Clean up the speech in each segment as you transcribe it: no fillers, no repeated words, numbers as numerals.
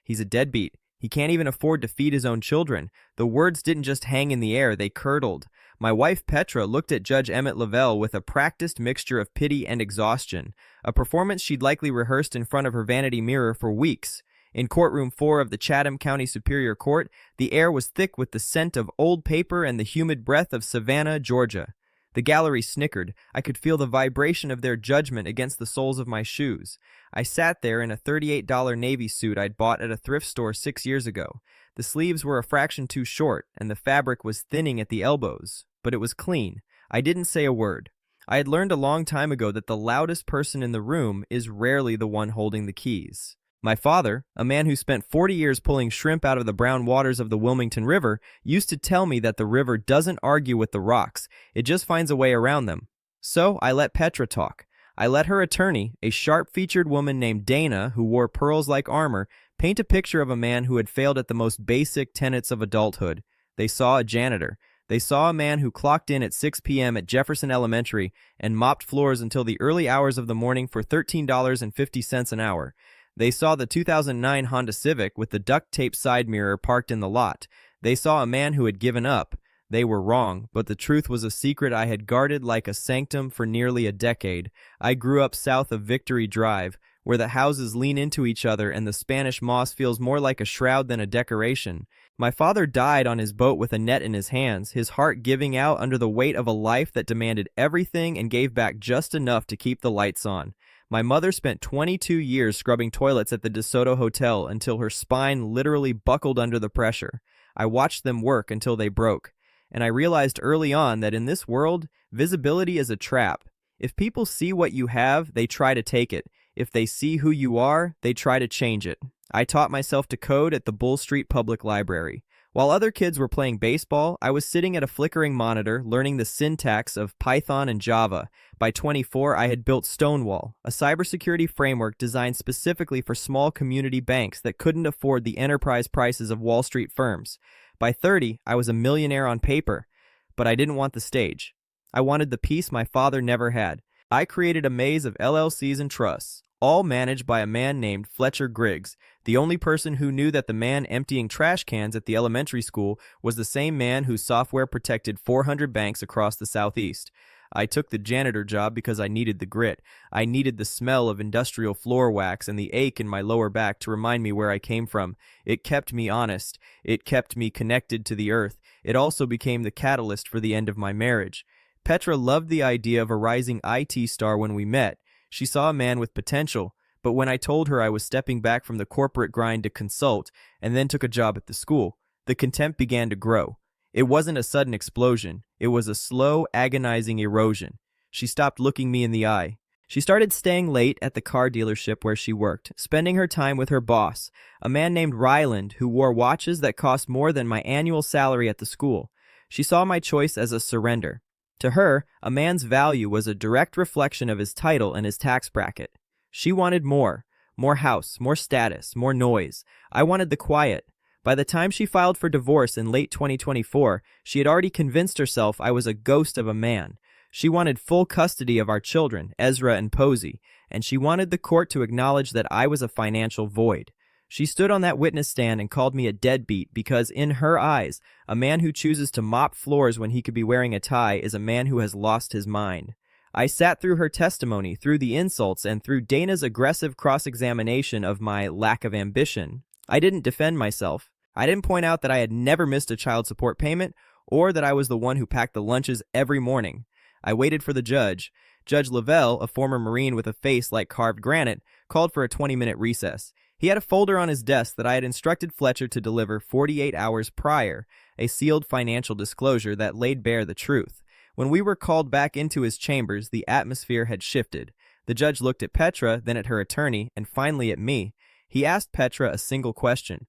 He's a deadbeat. He can't even afford to feed his own children. The words didn't just hang in the air, they curdled. My wife Petra looked at Judge Emmett Lavelle with a practiced mixture of pity and exhaustion, a performance she'd likely rehearsed in front of her vanity mirror for weeks. In courtroom 4 of the Chatham County Superior Court, the air was thick with the scent of old paper and the humid breath of Savannah, Georgia. The gallery snickered. I could feel the vibration of their judgment against the soles of my shoes. I sat there in a $38 Navy suit I'd bought at a thrift store 6 years ago. The sleeves were a fraction too short, and the fabric was thinning at the elbows. But it was clean. I didn't say a word. I had learned a long time ago that the loudest person in the room is rarely the one holding the keys. My father, a man who spent 40 years pulling shrimp out of the brown waters of the Wilmington River, used to tell me that the river doesn't argue with the rocks, it just finds a way around them. So I let Petra talk. I let her attorney, a sharp-featured woman named Dana who wore pearls like armor, paint a picture of a man who had failed at the most basic tenets of adulthood. They saw a janitor. They saw a man who clocked in at 6 p.m. at Jefferson Elementary and mopped floors until the early hours of the morning for $13.50 an hour. They saw the 2009 Honda Civic with the duct-tape side mirror parked in the lot. They saw a man who had given up. They were wrong, but the truth was a secret I had guarded like a sanctum for nearly a decade. I grew up south of Victory Drive, where the houses lean into each other and the Spanish moss feels more like a shroud than a decoration. My father died on his boat with a net in his hands, his heart giving out under the weight of a life that demanded everything and gave back just enough to keep the lights on. My mother spent 22 years scrubbing toilets at the DeSoto Hotel until her spine literally buckled under the pressure. I watched them work until they broke. And I realized early on that in this world, visibility is a trap. If people see what you have, they try to take it. If they see who you are, they try to change it. I taught myself to code at the Bull Street Public Library. While other kids were playing baseball, I was sitting at a flickering monitor learning the syntax of Python and Java. By 24, I had built Stonewall, a cybersecurity framework designed specifically for small community banks that couldn't afford the enterprise prices of Wall Street firms. By 30, I was a millionaire on paper, but I didn't want the stage. I wanted the peace my father never had. I created a maze of LLCs and trusts, all managed by a man named Fletcher Griggs, the only person who knew that the man emptying trash cans at the elementary school was the same man whose software protected 400 banks across the Southeast. I took the janitor job because I needed the grit. I needed the smell of industrial floor wax and the ache in my lower back to remind me where I came from. It kept me honest. It kept me connected to the earth. It also became the catalyst for the end of my marriage. Petra loved the idea of a rising IT star when we met. She saw a man with potential, but when I told her I was stepping back from the corporate grind to consult and then took a job at the school, the contempt began to grow. It wasn't a sudden explosion. It was a slow, agonizing erosion. She stopped looking me in the eye. She started staying late at the car dealership where she worked, spending her time with her boss, a man named Ryland who wore watches that cost more than my annual salary at the school. She saw my choice as a surrender. To her, a man's value was a direct reflection of his title and his tax bracket. She wanted more house, more status, more noise. I wanted the quiet. By the time she filed for divorce in late 2024, she had already convinced herself I was a ghost of a man. She wanted full custody of our children, Ezra and Posey, and she wanted the court to acknowledge that I was a financial void. She stood on that witness stand and called me a deadbeat because, in her eyes, a man who chooses to mop floors when he could be wearing a tie is a man who has lost his mind. I sat through her testimony, through the insults, and through Dana's aggressive cross-examination of my lack of ambition. I didn't defend myself. I didn't point out that I had never missed a child support payment or that I was the one who packed the lunches every morning. I waited for the judge. Judge Lavelle, a former Marine with a face like carved granite, called for a 20-minute recess. He had a folder on his desk that I had instructed Fletcher to deliver 48 hours prior, a sealed financial disclosure that laid bare the truth. When we were called back into his chambers, the atmosphere had shifted. The judge looked at Petra, then at her attorney, and finally at me. He asked Petra a single question.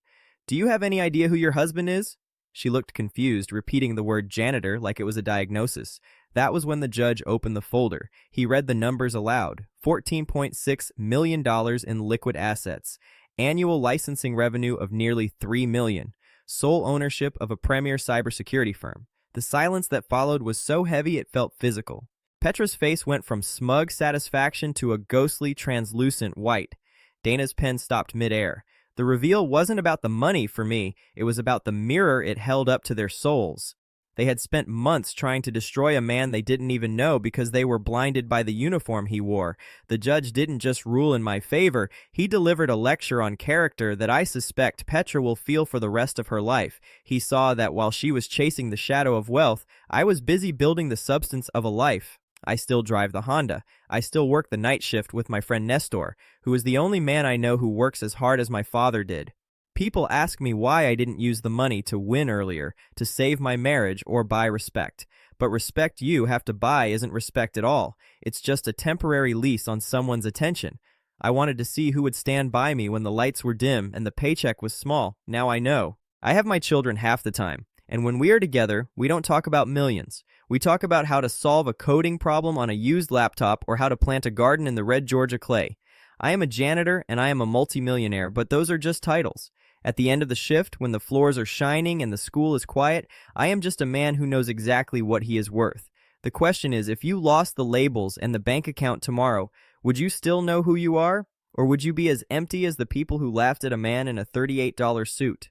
"Do you have any idea who your husband is?" She looked confused, repeating the word janitor like it was a diagnosis. That was when the judge opened the folder. He read the numbers aloud. $14.6 million in liquid assets. Annual licensing revenue of nearly $3 million. Sole ownership of a premier cybersecurity firm. The silence that followed was so heavy it felt physical. Petra's face went from smug satisfaction to a ghostly, translucent white. Dana's pen stopped midair. The reveal wasn't about the money for me, it was about the mirror it held up to their souls. They had spent months trying to destroy a man they didn't even know because they were blinded by the uniform he wore. The judge didn't just rule in my favor, he delivered a lecture on character that I suspect Petra will feel for the rest of her life. He saw that while she was chasing the shadow of wealth, I was busy building the substance of a life. I still drive the Honda. I still work the night shift with my friend Nestor, who is the only man I know who works as hard as my father did. People ask me why I didn't use the money to win earlier, to save my marriage, or buy respect. But respect you have to buy isn't respect at all. It's just a temporary lease on someone's attention. I wanted to see who would stand by me when the lights were dim and the paycheck was small. Now I know. I have my children half the time, and when we are together, we don't talk about millions. We talk about how to solve a coding problem on a used laptop or how to plant a garden in the red Georgia clay. I am a janitor and I am a multimillionaire, but those are just titles. At the end of the shift, when the floors are shining and the school is quiet, I am just a man who knows exactly what he is worth. The question is, if you lost the labels and the bank account tomorrow, would you still know who you are? Or would you be as empty as the people who laughed at a man in a $38 suit?